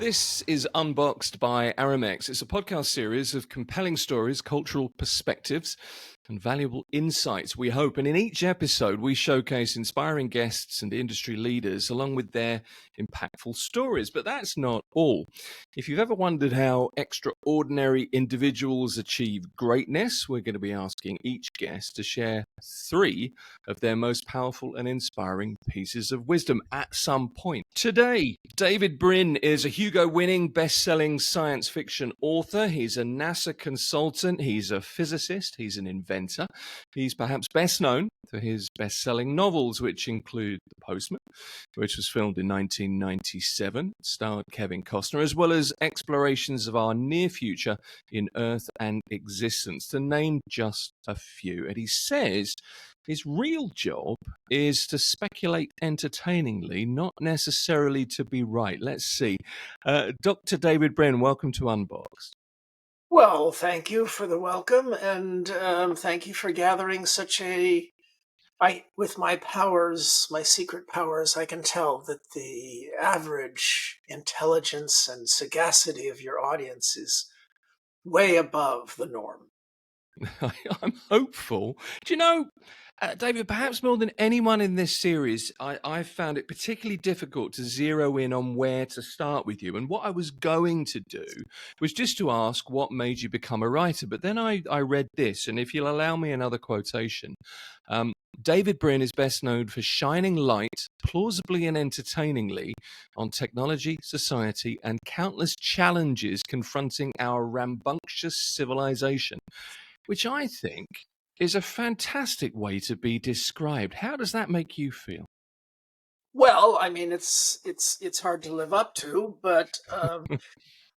This is Unboxed by Aramex. It's a podcast series of compelling stories, cultural perspectives, and valuable insights, we hope. And in each episode, we showcase inspiring guests and industry leaders along with their impactful stories. But that's not all. If you've ever wondered how extraordinary individuals achieve greatness, we're going to be asking each guest to share 3 of their most powerful and inspiring pieces of wisdom at some point. Today, David Brin is a Hugo-winning, best-selling science fiction author. He's a NASA consultant. He's a physicist. He's an inventor. He's perhaps best known for his best-selling novels, which include The Postman, which was filmed in 1997, starred Kevin Costner, as well as explorations of our near future in Earth and Existence, to name just a few. And he says his real job is to speculate entertainingly, not necessarily to be right. Let's see. Dr. David Brin, welcome to Unboxed. Well, thank you for the welcome, and thank you for gathering such a... with my powers, my secret powers, I can tell that the average intelligence and sagacity of your audience is way above the norm. I'm hopeful. Do you know, David, perhaps more than anyone in this series, I've found it particularly difficult to zero in on where to start with you. And what I was going to do was just to ask what made you become a writer. But then I read this, and if you'll allow me another quotation, David Brin is best known for shining light, plausibly and entertainingly, on technology, society, and countless challenges confronting our rambunctious civilization, which I think is a fantastic way to be described. How does that make you feel? Well, I mean, it's hard to live up to, but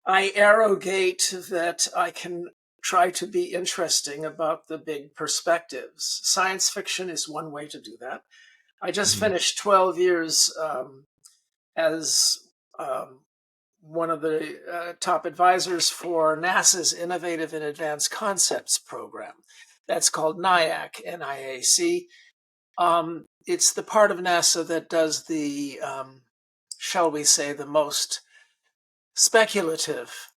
I arrogate that I can try to be interesting about the big perspectives. Science fiction is one way to do that. I just finished 12 years as one of the top advisors for NASA's Innovative and Advanced Concepts program. That's called NIAC, NIAC. It's the part of NASA that does the, shall we say, the most speculative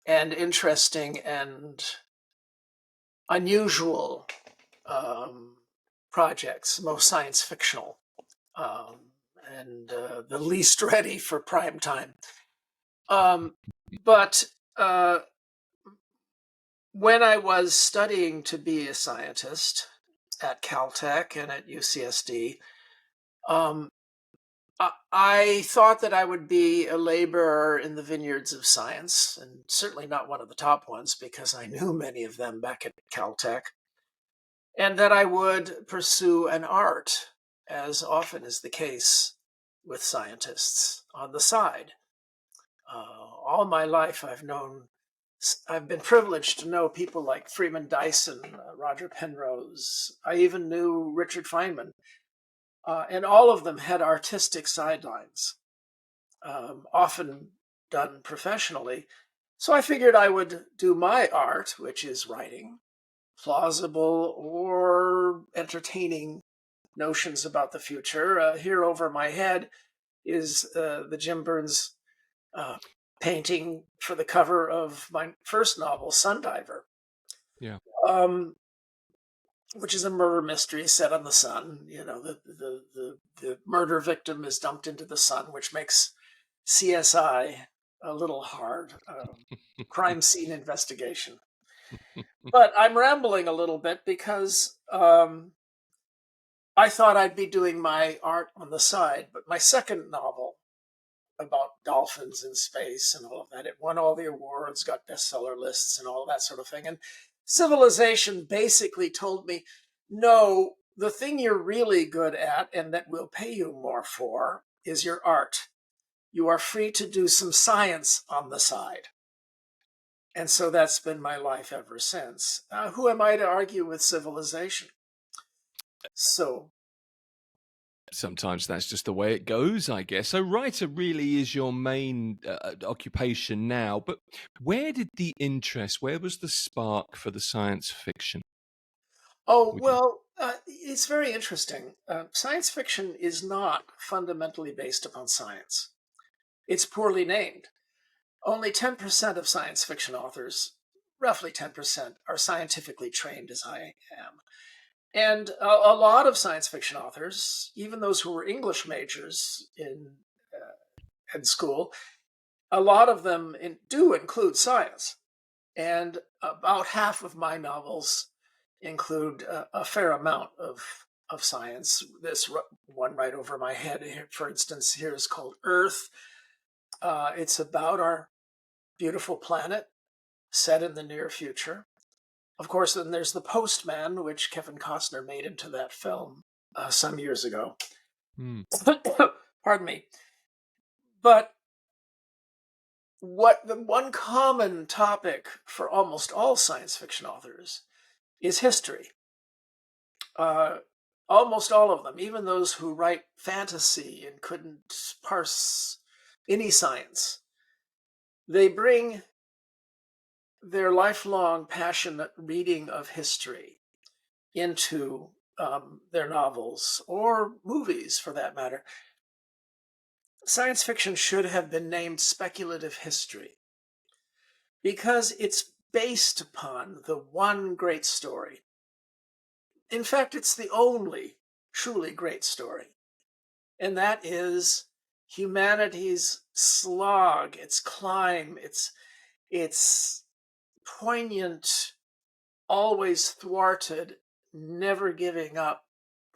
and interesting and unusual projects, most science fictional, and the least ready for prime time. But when I was studying to be a scientist at Caltech and at UCSD, I thought that I would be a laborer in the vineyards of science, and certainly not one of the top ones because I knew many of them back at Caltech, and that I would pursue an art, as often is the case with scientists, on the side. All my life I've been privileged to know people like Freeman Dyson, Roger Penrose. I even knew Richard Feynman. And all of them had artistic sidelines, often done professionally. So I figured I would do my art, which is writing plausible or entertaining notions about the future. Here over my head is the Jim Burns painting for the cover of my first novel, Sundiver. Yeah. Which is a murder mystery set on the sun. You know, the murder victim is dumped into the sun, which makes CSI a little hard, crime scene investigation. But I'm rambling a little bit because I thought I'd be doing my art on the side. But my second novel about dolphins in space and all of that, it won all the awards, got bestseller lists and all that sort of thing. And Civilization basically told me, no, the thing you're really good at and that we'll pay you more for is your art. You are free to do some science on the side. And so that's been my life ever since. Who am I to argue with civilization? So sometimes that's just the way it goes, I guess. So writer really is your main occupation now. But where did the interest, where was the spark for the science fiction? Oh, well, it's very interesting. Science fiction is not fundamentally based upon science. It's poorly named. Only 10% of science fiction authors, roughly 10%, are scientifically trained as I am. And a lot of science fiction authors, even those who were English majors in school, a lot of them do include science. And about half of my novels include a fair amount of science. This one right over my head, here, for instance, here is called Earth. It's about our beautiful planet set in the near future. Of course, then there's The Postman, which Kevin Costner made into that film some years ago. Hmm. Pardon me. But what the one common topic for almost all science fiction authors is history. Almost all of them, even those who write fantasy and couldn't parse any science, they bring their lifelong passionate reading of history into their novels or movies, for that matter. Science fiction should have been named speculative history because it's based upon the one great story. In fact, it's the only truly great story, and that is humanity's slog, its climb, its poignant, always thwarted, never giving up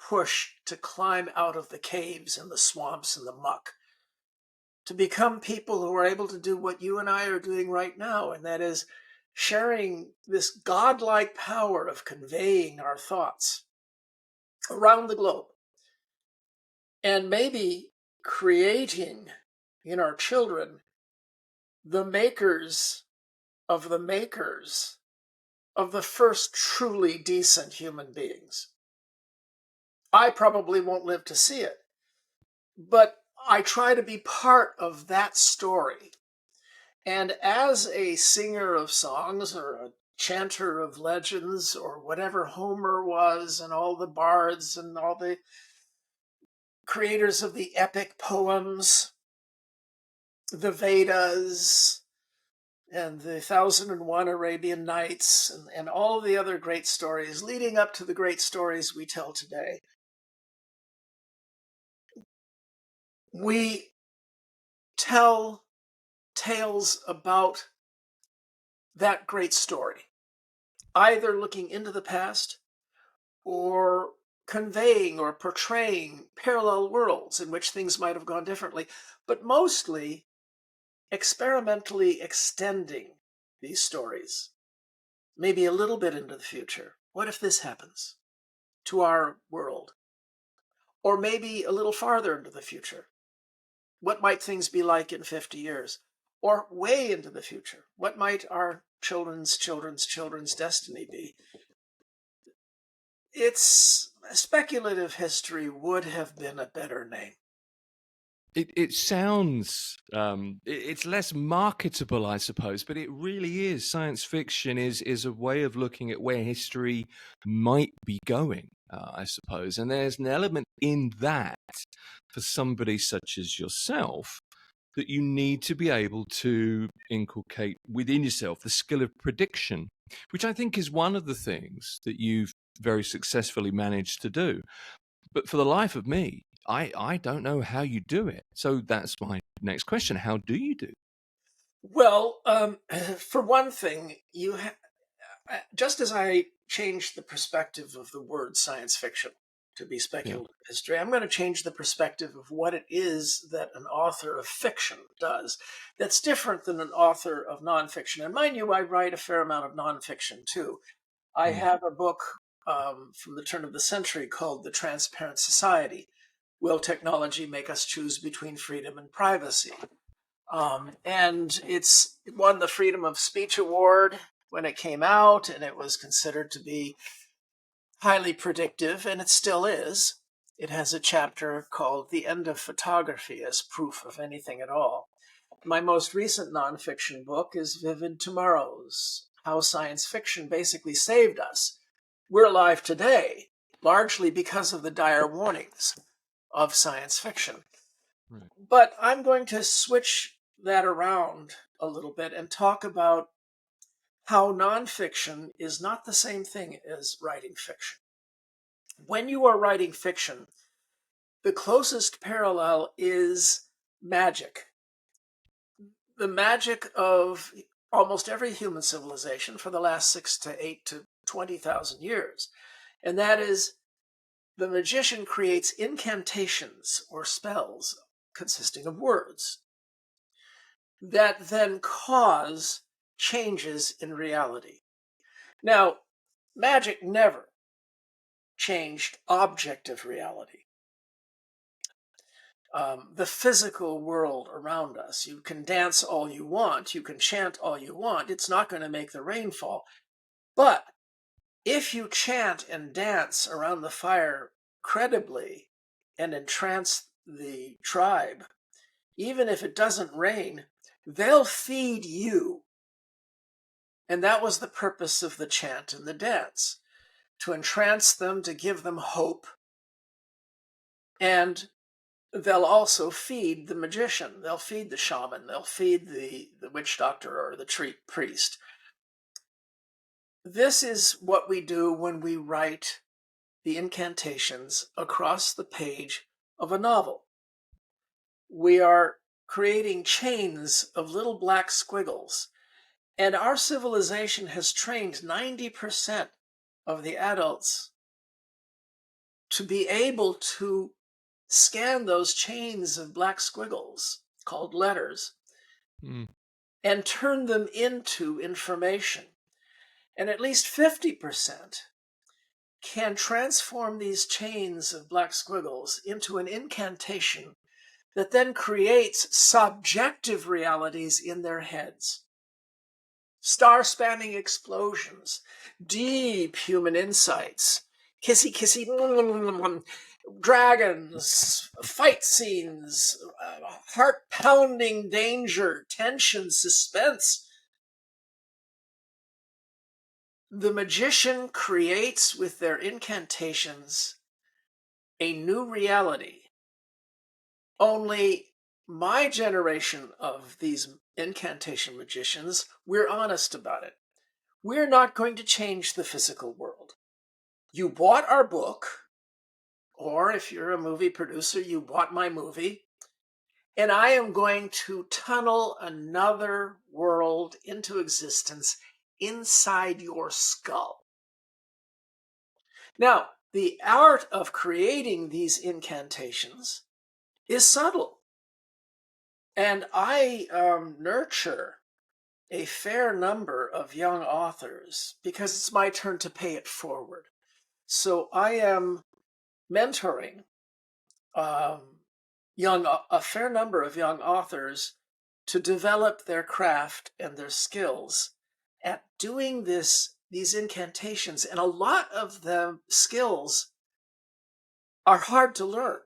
push to climb out of the caves and the swamps and the muck, to become people who are able to do what you and I are doing right now, and that is sharing this godlike power of conveying our thoughts around the globe, and maybe creating in our children the makers of the makers of the first truly decent human beings. I probably won't live to see it, but I try to be part of that story. And as a singer of songs or a chanter of legends or whatever Homer was and all the bards and all the creators of the epic poems, the Vedas and the 1001 Arabian Nights and all the other great stories leading up to the great stories we tell today, we tell tales about that great story, either looking into the past or conveying or portraying parallel worlds in which things might have gone differently, but mostly experimentally extending these stories, maybe a little bit into the future. What if this happens to our world? Or maybe a little farther into the future. What might things be like in 50 years? Or way into the future? What might our children's children's children's destiny be? It's speculative history would have been a better name. It sounds it's less marketable, I suppose, but it really is. Science fiction is a way of looking at where history might be going, I suppose. And there's an element in that for somebody such as yourself that you need to be able to inculcate within yourself the skill of prediction, which I think is one of the things that you've very successfully managed to do. But for the life of me, I don't know how you do it. So that's my next question. How do you do? Well, for one thing, just as I changed the perspective of the word science fiction to be Yeah. speculative history, I'm going to change the perspective of what it is that an author of fiction does. That's different than an author of nonfiction. And mind you, I write a fair amount of nonfiction too. I Mm. have a book from the turn of the century called The Transparent Society. Will technology make us choose between freedom and privacy? And it won the Freedom of Speech Award when it came out, and it was considered to be highly predictive, and it still is. It has a chapter called The End of Photography as proof of anything at all. My most recent nonfiction book is Vivid Tomorrows, How Science Fiction Basically Saved Us. We're alive today, largely because of the dire warnings of science fiction. Right. But I'm going to switch that around a little bit and talk about how nonfiction is not the same thing as writing fiction. When you are writing fiction, the closest parallel is magic. The magic of almost every human civilization for the last 6 to 8 to 20,000 years. And that is, the magician creates incantations or spells consisting of words that then cause changes in reality. Now, magic never changed objective reality. The physical world around us. You can dance all you want, you can chant all you want, it's not going to make the rain fall. But if you chant and dance around the fire credibly and entrance the tribe, even if it doesn't rain, they'll feed you. And that was the purpose of the chant and the dance, to entrance them, to give them hope. And they'll also feed the magician, they'll feed the shaman, they'll feed the witch doctor or the priest. This is what we do when we write the incantations across the page of a novel. We are creating chains of little black squiggles, and our civilization has trained 90% of the adults to be able to scan those chains of black squiggles called letters and turn them into information. And at least 50% can transform these chains of black squiggles into an incantation that then creates subjective realities in their heads. Star-spanning explosions, deep human insights, kissy, dragons, fight scenes, heart-pounding danger, tension, suspense. The magician creates with their incantations a new reality. Only my generation of these incantation magicians, we're honest about it. We're not going to change the physical world. You bought our book, or if you're a movie producer, you bought my movie, and I am going to tunnel another world into existence inside your skull. Now, the art of creating these incantations is subtle. And I nurture a fair number of young authors because it's my turn to pay it forward. So I am mentoring a fair number of young authors to develop their craft and their skills at doing these incantations. And a lot of the skills are hard to learn.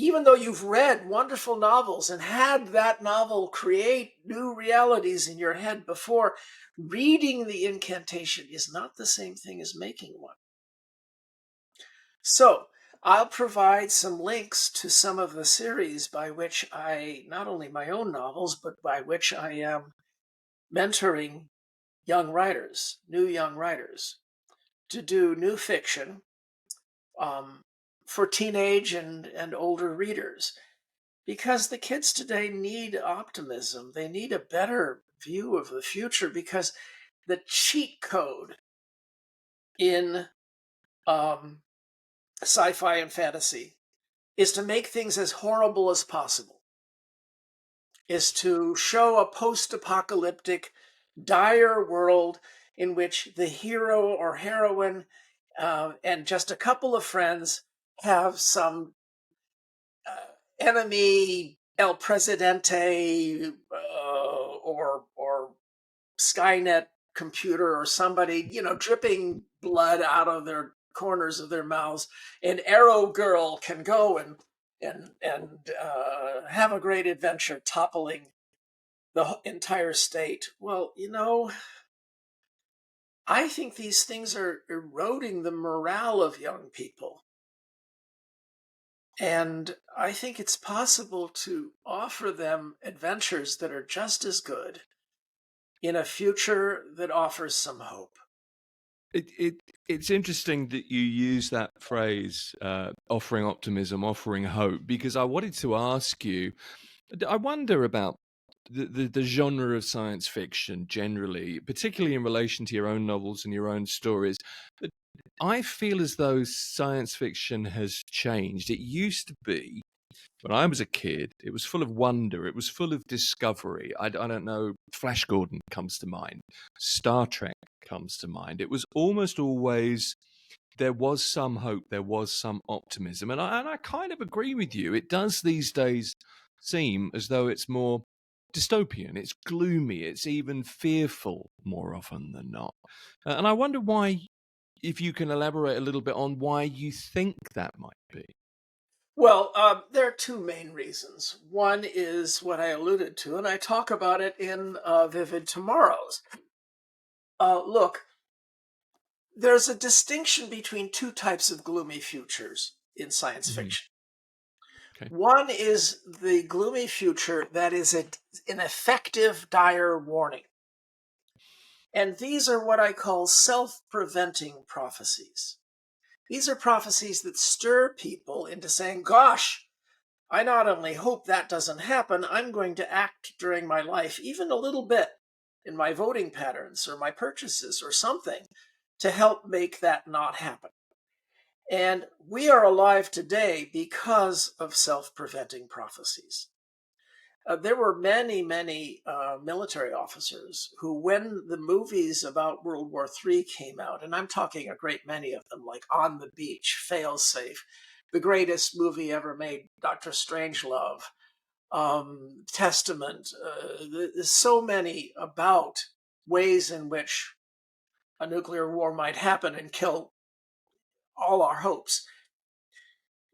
Even though you've read wonderful novels and had that novel create new realities in your head before, reading the incantation is not the same thing as making one. So I'll provide some links to some of the series by which not only my own novels, but by which I am mentoring young writers, new young writers, to do new fiction for teenage and older readers. Because the kids today need optimism. They need a better view of the future, because the cheat code in sci-fi and fantasy is to make things as horrible as possible, is to show a post-apocalyptic, dire world in which the hero or heroine and just a couple of friends have some enemy El Presidente or Skynet computer or somebody, dripping blood out of their corners of their mouths. And Arrow Girl can go and have a great adventure toppling the entire state. Well, I think these things are eroding the morale of young people. And I think it's possible to offer them adventures that are just as good in a future that offers some hope. It's interesting that you use that phrase, offering optimism, offering hope, because I wanted to ask you, I wonder about the genre of science fiction generally, particularly in relation to your own novels and your own stories. But I feel as though science fiction has changed. It used to be, when I was a kid, it was full of wonder. It was full of discovery. I don't know. Flash Gordon comes to mind. Star Trek comes to mind. It was almost always there was some hope, there was some optimism, and I kind of agree with you. It does these days seem as though it's more dystopian. It's gloomy. It's even fearful more often than not. And I wonder why. If you can elaborate a little bit on why you think that might be. Well, there are two main reasons. One is what I alluded to, and I talk about it in Vivid Tomorrows. Look, there's a distinction between two types of gloomy futures in science Mhm. fiction. Okay. One is the gloomy future that is an effective, dire warning. And these are what I call self-preventing prophecies. These are prophecies that stir people into saying, gosh, I not only hope that doesn't happen, I'm going to act during my life, even a little bit in my voting patterns or my purchases or something to help make that not happen. And we are alive today because of self-preventing prophecies. There were many, many military officers who, when the movies about World War III came out, and I'm talking a great many of them, like On the Beach, Failsafe, the greatest movie ever made, Dr. Strangelove, Testament, there's so many about ways in which a nuclear war might happen and kill all our hopes.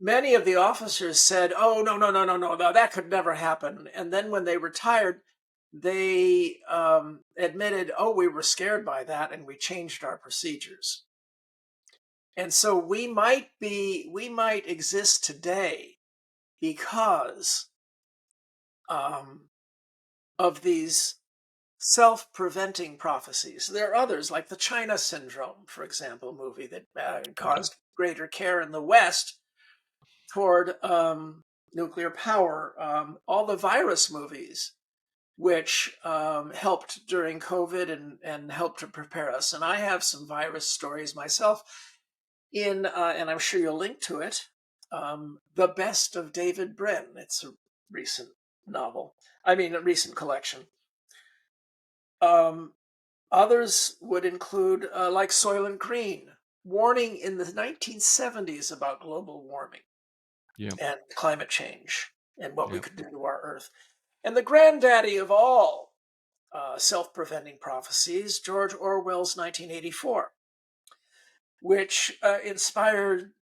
Many of the officers said, "Oh, no, no, no, no, no, no, that could never happen." And then when they retired, they admitted, "Oh, we were scared by that, and we changed our procedures." And so we might exist today because of these self-preventing prophecies. There are others, like the China Syndrome, for example, movie that Right. caused greater care in the West toward nuclear power. All the virus movies, which helped during COVID and helped to prepare us. And I have some virus stories myself and I'm sure you'll link to it, The Best of David Brin. It's a recent novel. I mean, a recent collection. Um, Others would include, like Soylent Green, warning in the 1970s about global warming Yeah. and climate change and what we Yeah. could do to our Earth. And the granddaddy of all self-preventing prophecies, George Orwell's 1984, which inspired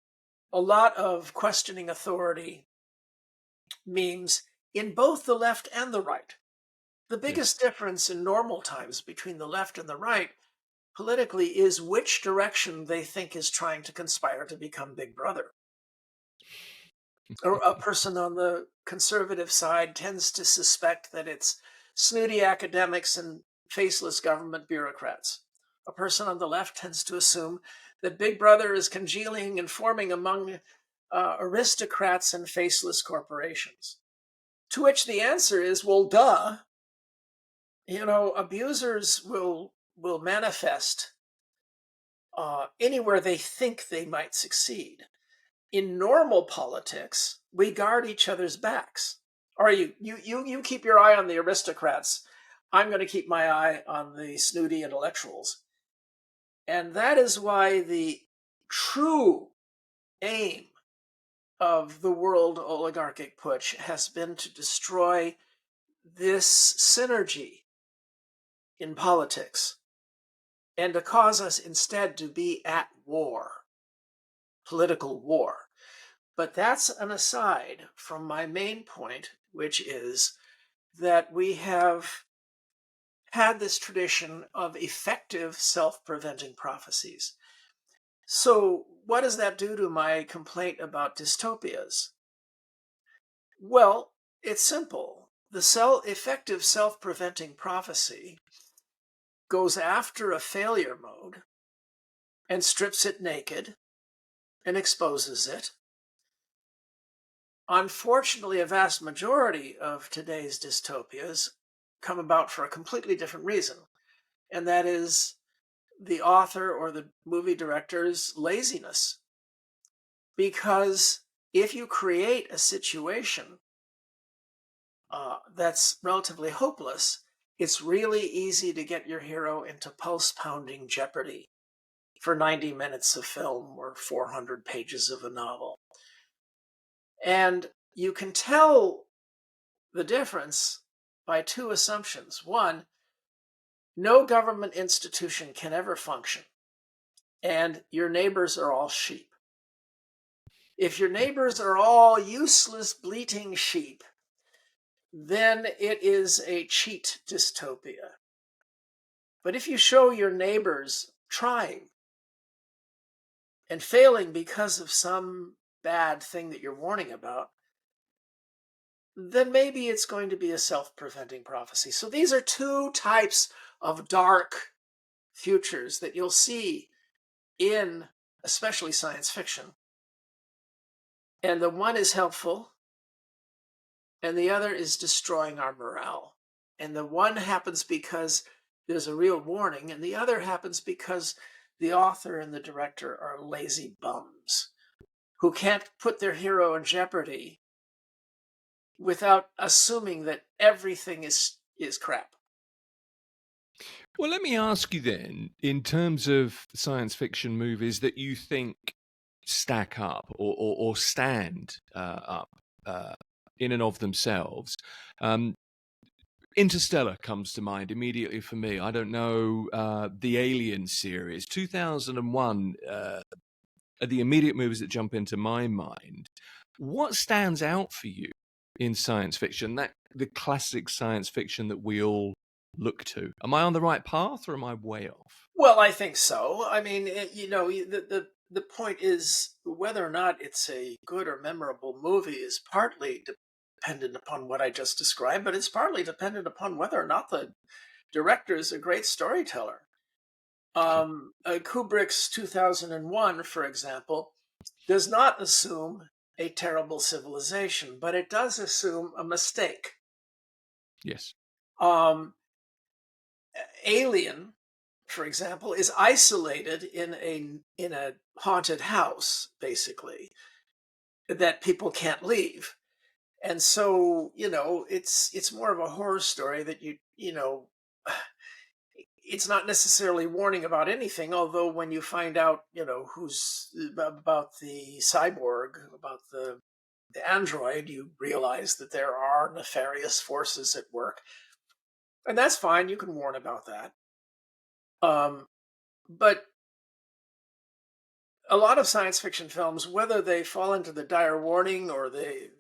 a lot of questioning authority memes in both the left and the right. The Yes. biggest difference in normal times between the left and the right politically is which direction they think is trying to conspire to become Big Brother. A person on the conservative side tends to suspect that it's snooty academics and faceless government bureaucrats. A person on the left tends to assume that Big Brother is congealing and forming among aristocrats and faceless corporations. To which the answer is, well, duh. You know, abusers will manifest anywhere they think they might succeed. In normal politics, we guard each other's backs. Or you keep your eye on the aristocrats. I'm going to keep my eye on the snooty intellectuals. And that is why the true aim of the world oligarchic putsch has been to destroy this synergy in politics and to cause us instead to be at war, political war. But that's an aside from my main point, which is that we have had this tradition of effective self-preventing prophecies. So what does that do to my complaint about dystopias? Well, it's simple. The effective self-preventing prophecy goes after a failure mode and strips it naked and exposes it. Unfortunately, a vast majority of today's dystopias come about for a completely different reason, and that is the author or the movie director's laziness. Because if you create a situation that's relatively hopeless, it's really easy to get your hero into pulse-pounding jeopardy for 90 minutes of film or 400 pages of a novel. And you can tell the difference by two assumptions. One, no government institution can ever function, and your neighbors are all sheep. If your neighbors are all useless, bleating sheep, then it is a cheat dystopia. But if you show your neighbors trying and failing because of some bad thing that you're warning about, then maybe it's going to be a self-preventing prophecy. So these are two types of dark futures that you'll see in especially science fiction. And the one is helpful, and the other is destroying our morale. And the one happens because there's a real warning, and the other happens because the author and the director are lazy bums who can't put their hero in jeopardy without assuming that everything is crap. Well, let me ask you then, in terms of science fiction movies that you think stack up or stand up in and of themselves. Interstellar comes to mind immediately for me. I don't know, the Alien series. 2001 are the immediate movies that jump into my mind. What stands out for you in science fiction? The classic science fiction that we all look to. Am I on the right path or am I way off? Well, I think so. I mean, the point is whether or not it's a good or memorable movie is partly dependent upon what I just described, but it's partly dependent upon whether or not the director is a great storyteller. Sure. Kubrick's 2001, for example, does not assume a terrible civilization, but it does assume a mistake. Yes. Um, Alien, for example, is isolated in a haunted house, basically, that people can't leave. And so, it's more of a horror story that it's not necessarily warning about anything, although when you find out, who's about the cyborg, about the android, you realize that there are nefarious forces at work. And that's fine, you can warn about that. But a lot of science fiction films, whether they fall into the dire warning or the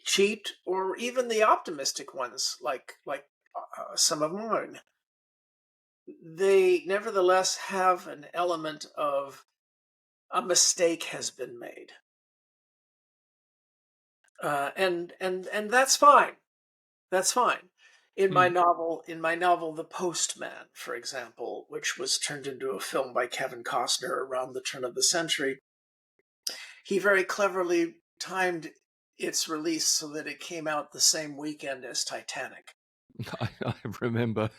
cheat or even the optimistic ones, like some of mine, they nevertheless have an element of a mistake has been made, and that's fine. That's fine. Mm. In my novel, The Postman, for example, which was turned into a film by Kevin Costner around the turn of the century, he very cleverly timed its release so that it came out the same weekend as Titanic. I remember.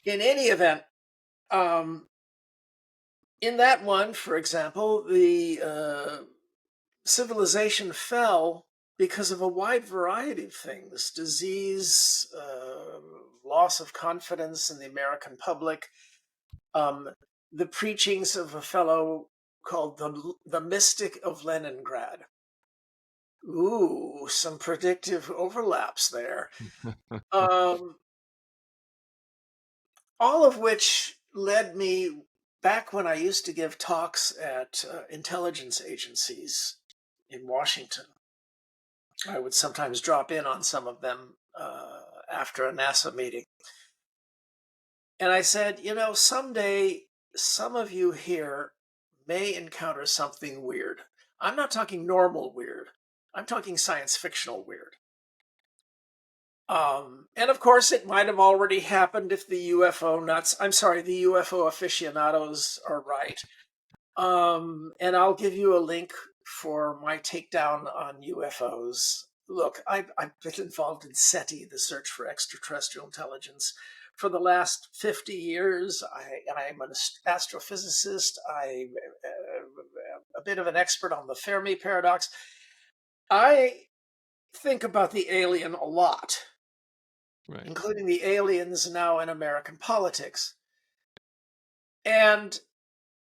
In any event, um, in that one, for example, the civilization fell because of a wide variety of things: disease, loss of confidence in the American public, um, the preachings of a fellow called the Mystic of Leningrad. Ooh, some predictive overlaps there. Um, all of which led me back when I used to give talks at intelligence agencies in Washington. I would sometimes drop in on some of them after a NASA meeting. And I said, someday some of you here may encounter something weird. I'm not talking normal weird. I'm talking science fictional weird. And of course, it might have already happened if the UFO nuts, I'm sorry, the UFO aficionados are right. And I'll give you a link for my takedown on UFOs. Look, I've been involved in SETI, the search for extraterrestrial intelligence, for the last 50 years. I'm an astrophysicist. I'm a bit of an expert on the Fermi paradox. I think about the alien a lot, Right. including the aliens now in American politics. And,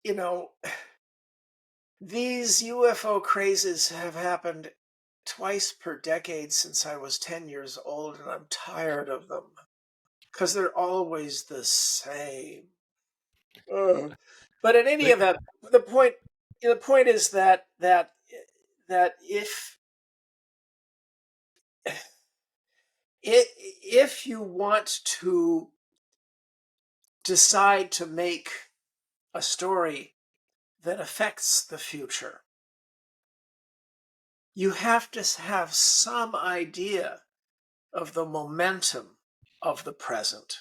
you know, these UFO crazes have happened twice per decade since I was 10 years old, and I'm tired of them because they're always the same. Ugh. But in any They- event, the point is that if you want to decide to make a story that affects the future, you have to have some idea of the momentum of the present.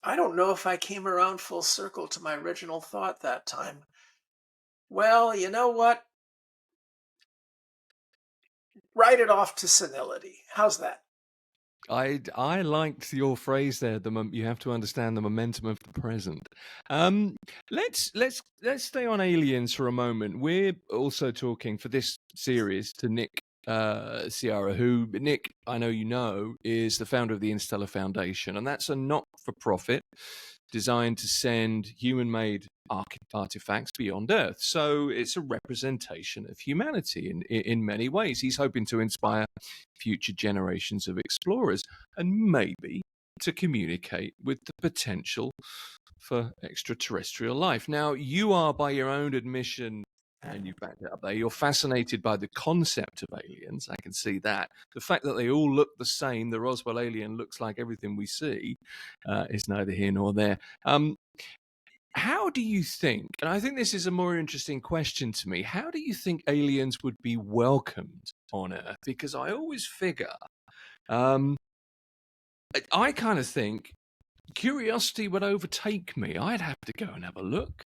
I don't know if I came around full circle to my original thought that time. Well, you know what? Write it off to senility. How's that? I liked your phrase there. You have to understand the momentum of the present. Um, let's stay on aliens for a moment. We're also talking for this series to Nick Ciara, who Nick, I know you know, is the founder of the Interstellar Foundation, and that's a not-for-profit designed to send human-made artifacts beyond Earth. So it's a representation of humanity in many ways. He's hoping to inspire future generations of explorers and maybe to communicate with the potential for extraterrestrial life. Now, you are, by your own admission, and you backed it up there, you're fascinated by the concept of aliens. I can see that. The fact that they all look the same, the Roswell alien looks like everything we see, is neither here nor there. How do you think, and I think this is a more interesting question to me, how do you think aliens would be welcomed on Earth? Because I always figure, um, I kind of think curiosity would overtake me. I'd have to go and have a look.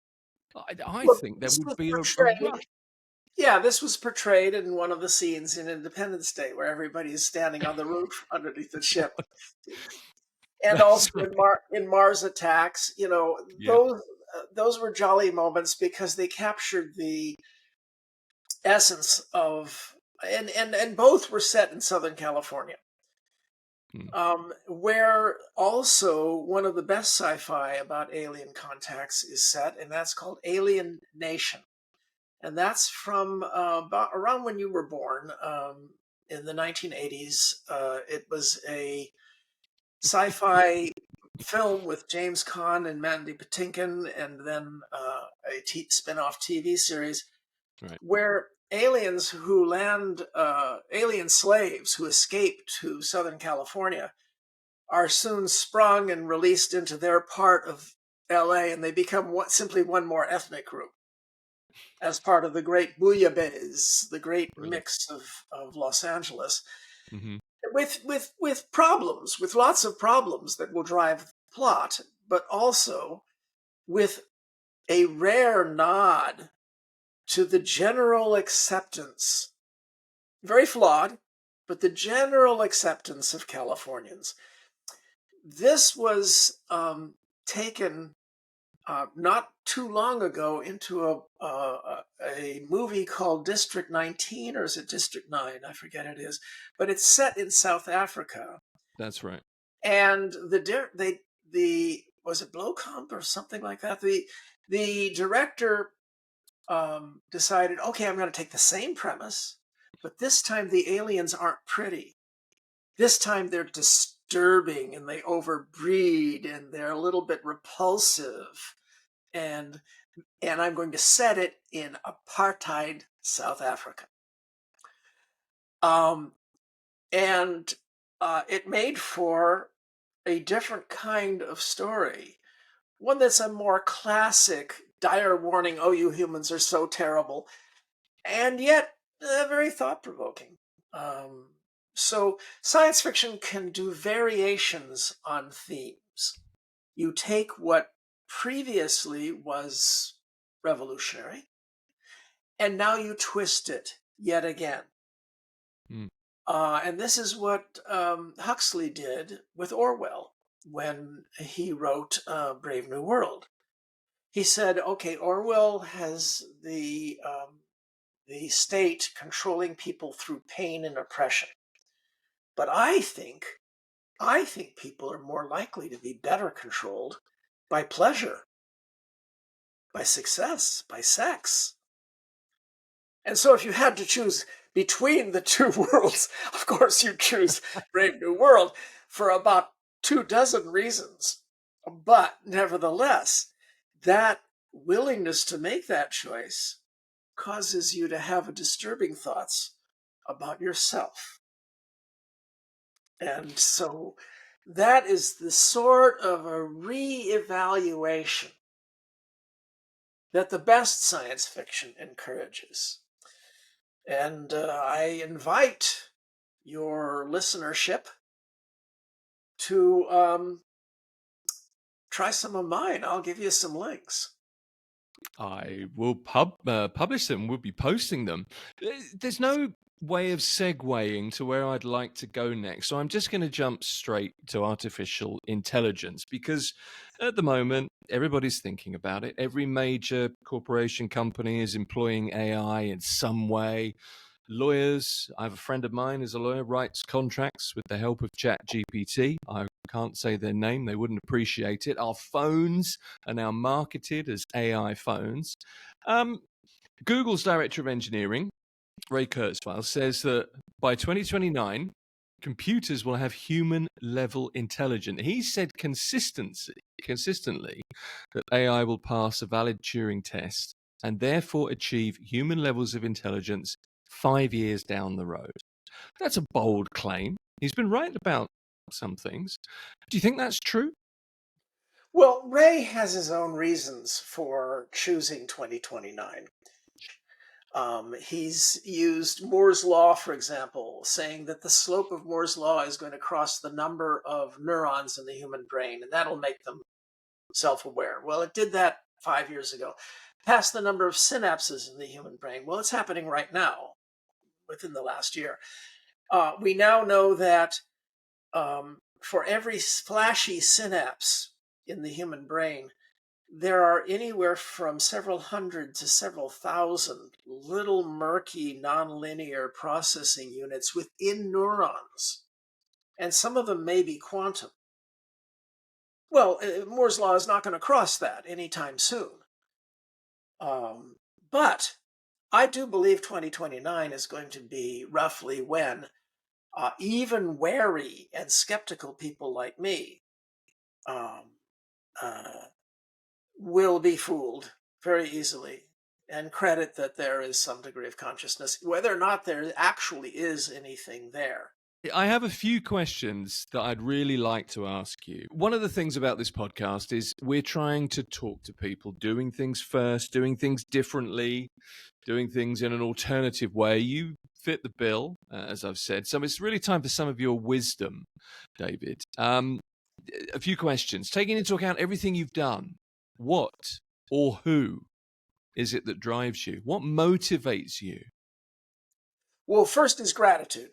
I Look, think there this would was be a portrayed. rush. Yeah, this was portrayed in one of the scenes in Independence Day where everybody is standing on the roof underneath the ship. And That's also right. in Mars Attacks, Yep. those were jolly moments because they captured the essence of, and both were set in Southern California, Hmm. where also one of the best sci-fi about alien contacts is set, and that's called Alien Nation, and that's from about around when you were born, in the 1980s. It was a sci-fi film with James Caan and Mandy Patinkin, and then a spin-off TV series Right. where aliens who land, alien slaves who escape to Southern California, are soon sprung and released into their part of LA, and they become simply one more ethnic group as part of the great bouillabaisse, the great Brilliant. mix of Los Angeles, Hmm. with problems, with lots of problems that will drive the plot, but also with a rare nod to the general acceptance, very flawed, but the general acceptance of Californians. This was taken not too long ago into a movie called District 19, or is it District 9? I forget it is, but it's set in South Africa. That's right. And the was it Blomkamp or something like that? The director decided, okay, I'm going to take the same premise, but this time the aliens aren't pretty. This time they're disturbing and they overbreed and they're a little bit repulsive. And I'm going to set it in apartheid South Africa. Um, and it made for a different kind of story, one that's a more classic dire warning, oh, you humans are so terrible, and yet very thought-provoking. So science fiction can do variations on themes. You take what previously was revolutionary, and now you twist it yet again. Mm. And this is what Huxley did with Orwell when he wrote Brave New World. He said, okay, Orwell has the state controlling people through pain and oppression. But I think people are more likely to be better controlled by pleasure, by success, by sex. And so if you had to choose between the two worlds, of course you choose Brave New World for about 24 reasons. But nevertheless, that willingness to make that choice causes you to have disturbing thoughts about yourself. And so that is the sort of a re-evaluation that the best science fiction encourages. And I invite your listenership to try some of mine. I'll give you some links. I will publish them. We'll be posting them. There's no way of segueing to where I'd like to go next, so I'm just going to jump straight to artificial intelligence because at the moment everybody's thinking about it. Every major corporation company is employing AI in some way. Lawyers, I have a friend of mine who's a lawyer, writes contracts with the help of ChatGPT. I can't say their name, they wouldn't appreciate it. Our phones are now marketed as AI phones. Google's director of engineering, Ray Kurzweil, says that by 2029, computers will have human level intelligence. He said consistently that AI will pass a valid Turing test and therefore achieve human levels of intelligence 5 years down the road. That's a bold claim. He's been right about some things. Do you think that's true? Well, Ray has his own reasons for choosing 2029. He's used Moore's law, for example, saying that the slope of Moore's law is going to cross the number of neurons in the human brain, and that'll make them self-aware. Well, it did that 5 years ago. Past the number of synapses in the human brain. Well, it's happening right now, within the last year. We now know that for every flashy synapse in the human brain, there are anywhere from several hundred to several thousand little murky nonlinear processing units within neurons. And some of them may be quantum. Well, Moore's law is not going to cross that anytime soon. But I do believe 2029 is going to be roughly when even wary and skeptical people like me um, will be fooled very easily and credit that there is some degree of consciousness, whether or not there actually is anything there. I have a few questions that I'd really like to ask you. One of the things about this podcast is we're trying to talk to people doing things first, doing things differently, doing things in an alternative way. You fit the bill, as I've said. So it's really time for some of your wisdom, David. A few questions. Taking into account everything you've done, what or who is it that drives you? What motivates you? Well, first is gratitude.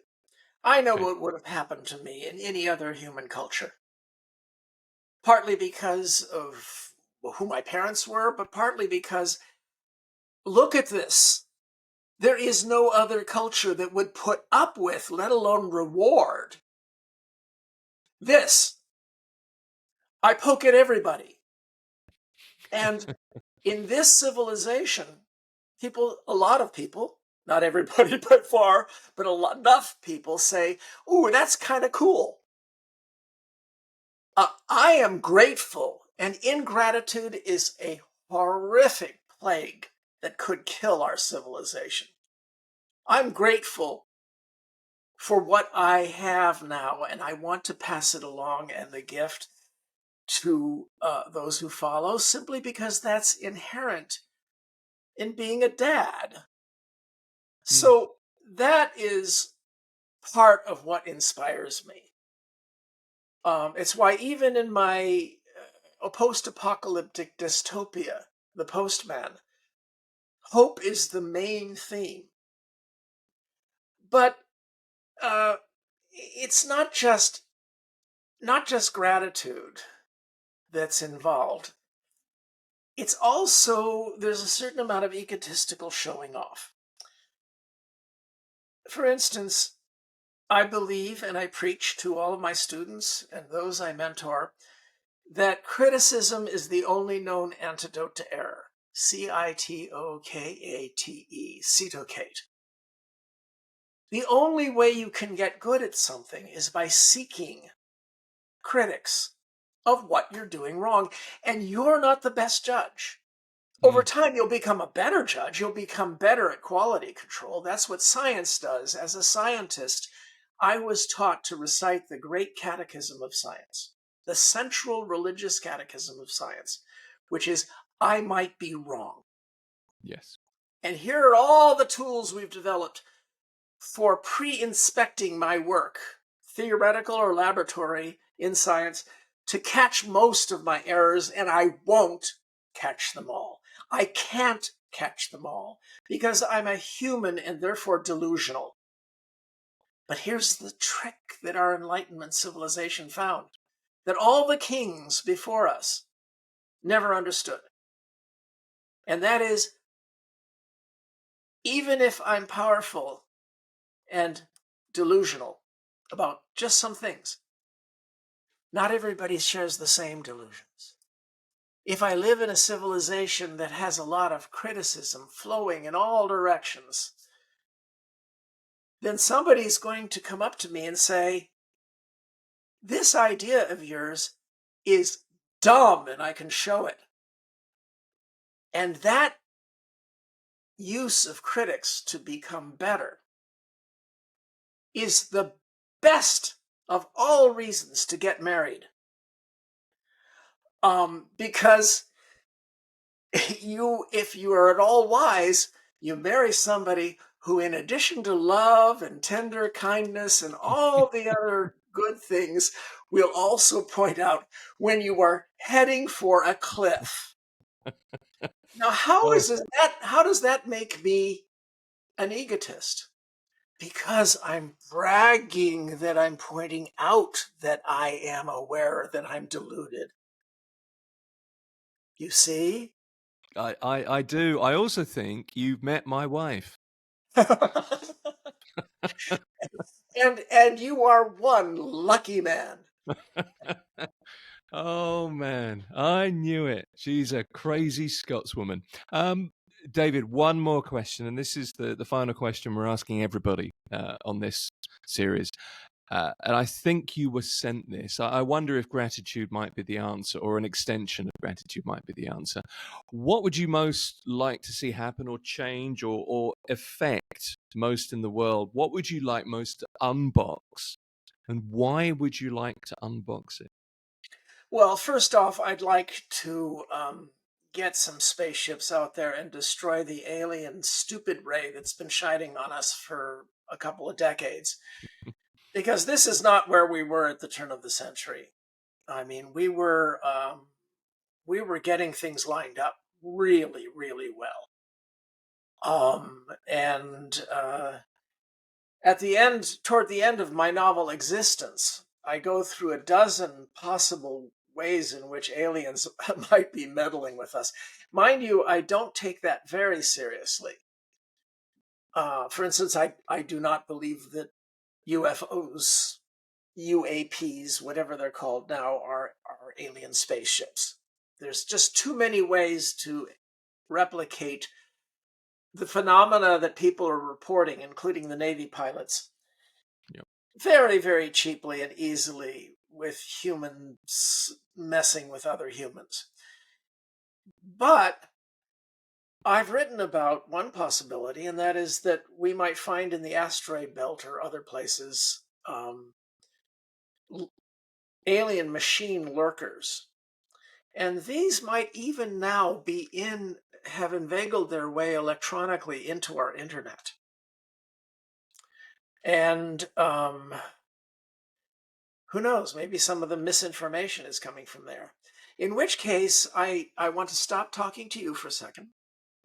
I know Okay. what would have happened to me in any other human culture, partly because of who my parents were, but partly because, look at this. There is no other culture that would put up with, let alone reward, this. I poke at everybody. And in this civilization, a lot of people, not everybody by far, but enough people say, ooh, that's kind of cool. I am grateful, and ingratitude is a horrific plague that could kill our civilization. I'm grateful for what I have now, and I want to pass it along as a gift. to those who follow, simply because that's inherent in being a dad. Mm. So that is part of what inspires me. It's why even in my post-apocalyptic dystopia, The Postman, hope is the main theme. But it's not just gratitude that's involved. It's also, there's a certain amount of egotistical showing off. For instance, I believe and I preach to all of my students and those I mentor that criticism is the only known antidote to error. Citokate, citocate. The only way you can get good at something is by seeking critics of what you're doing wrong. And you're not the best judge. Over Mm. time, you'll become a better judge. You'll become better at quality control. That's what science does. As a scientist, I was taught to recite the great catechism of science, the central religious catechism of science, which is, I might be wrong. Yes. And here are all the tools we've developed for pre-inspecting my work, theoretical or laboratory in science, to catch most of my errors, and I won't catch them all. I can't catch them all because I'm a human and therefore delusional. But here's the trick that our Enlightenment civilization found, that all the kings before us never understood. And that is, even if I'm powerful and delusional about just some things, not everybody shares the same delusions. If I live in a civilization that has a lot of criticism flowing in all directions, then somebody's going to come up to me and say, this idea of yours is dumb, and I can show it. And that use of critics to become better is the best of all reasons to get married. Because if you are at all wise, you marry somebody who, in addition to love and tender kindness and all the other good things, will also point out when you are heading for a cliff. Now, Oh, how does that make me an egotist? Because I'm bragging that I'm pointing out that I am aware that I'm deluded. You see? I do. I also think you've met my wife. And you are one lucky man. Oh man, I knew it. She's a crazy Scotswoman. David, one more question, and this is the final question we're asking everybody on this series. And I think you were sent this. I wonder if gratitude might be the answer, or an extension of gratitude might be the answer. What would you most like to see happen or change or affect most in the world? What would you like most to unbox? And why would you like to unbox it? Well, first off, I'd like to get some spaceships out there and destroy the alien stupid ray that's been shining on us for a couple of decades. Because this is not where we were at the turn of the century. I mean, we were getting things lined up really, really well. And toward the end of my novel Existence, I go through a dozen possible ways in which aliens might be meddling with us. Mind you, I don't take that very seriously. For instance, I do not believe that UFOs, UAPs, whatever they're called now, are alien spaceships. There's just too many ways to replicate the phenomena that people are reporting, including the Navy pilots, Yep. very, very cheaply and easily with humans messing with other humans. But I've written about one possibility, and that is that we might find in the asteroid belt or other places alien machine lurkers And these might even now have inveigled their way electronically into our internet. And who knows, maybe some of the misinformation is coming from there. In which case, I want to stop talking to you for a second.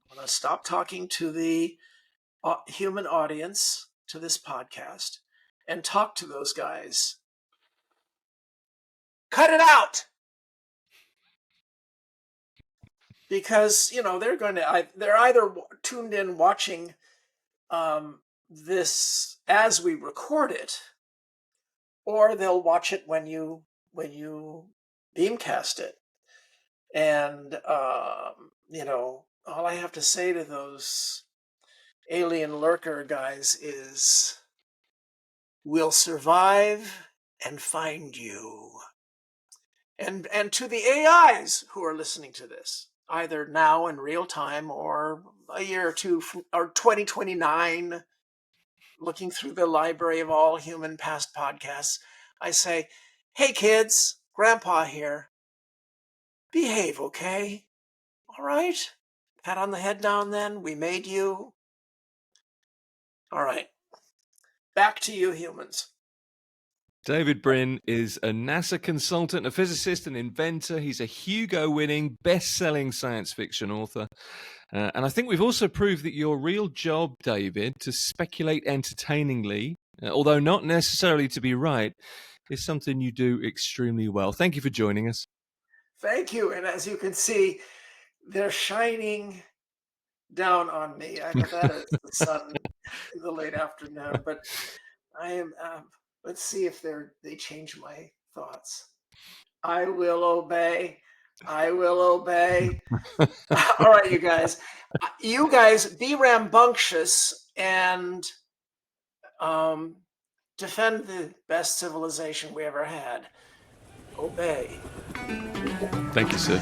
I want to stop talking to the human audience to this podcast and talk to those guys. Cut it out! Because, they're either tuned in watching this as we record it, or they'll watch it when you beamcast it. And all I have to say to those alien lurker guys is, we'll survive and find you. And to the AIs who are listening to this, either now in real time or a year or two, or 2029, looking through the library of all human past podcasts, I say, hey kids, Grandpa here. Behave, okay? All right? Pat on the head now and then. We made you. All right. Back to you humans. David Brin is a NASA consultant, a physicist, an inventor. He's a Hugo-winning, best-selling science fiction author. And I think we've also proved that your real job, David, to speculate entertainingly, although not necessarily to be right, is something you do extremely well. Thank you for joining us. Thank you. And as you can see, they're shining down on me. I know that is the sun in the late afternoon, but I am... let's see if they change my thoughts. I will obey. I will obey. All right, you guys. You guys be rambunctious and defend the best civilization we ever had. Obey. Thank you, sir.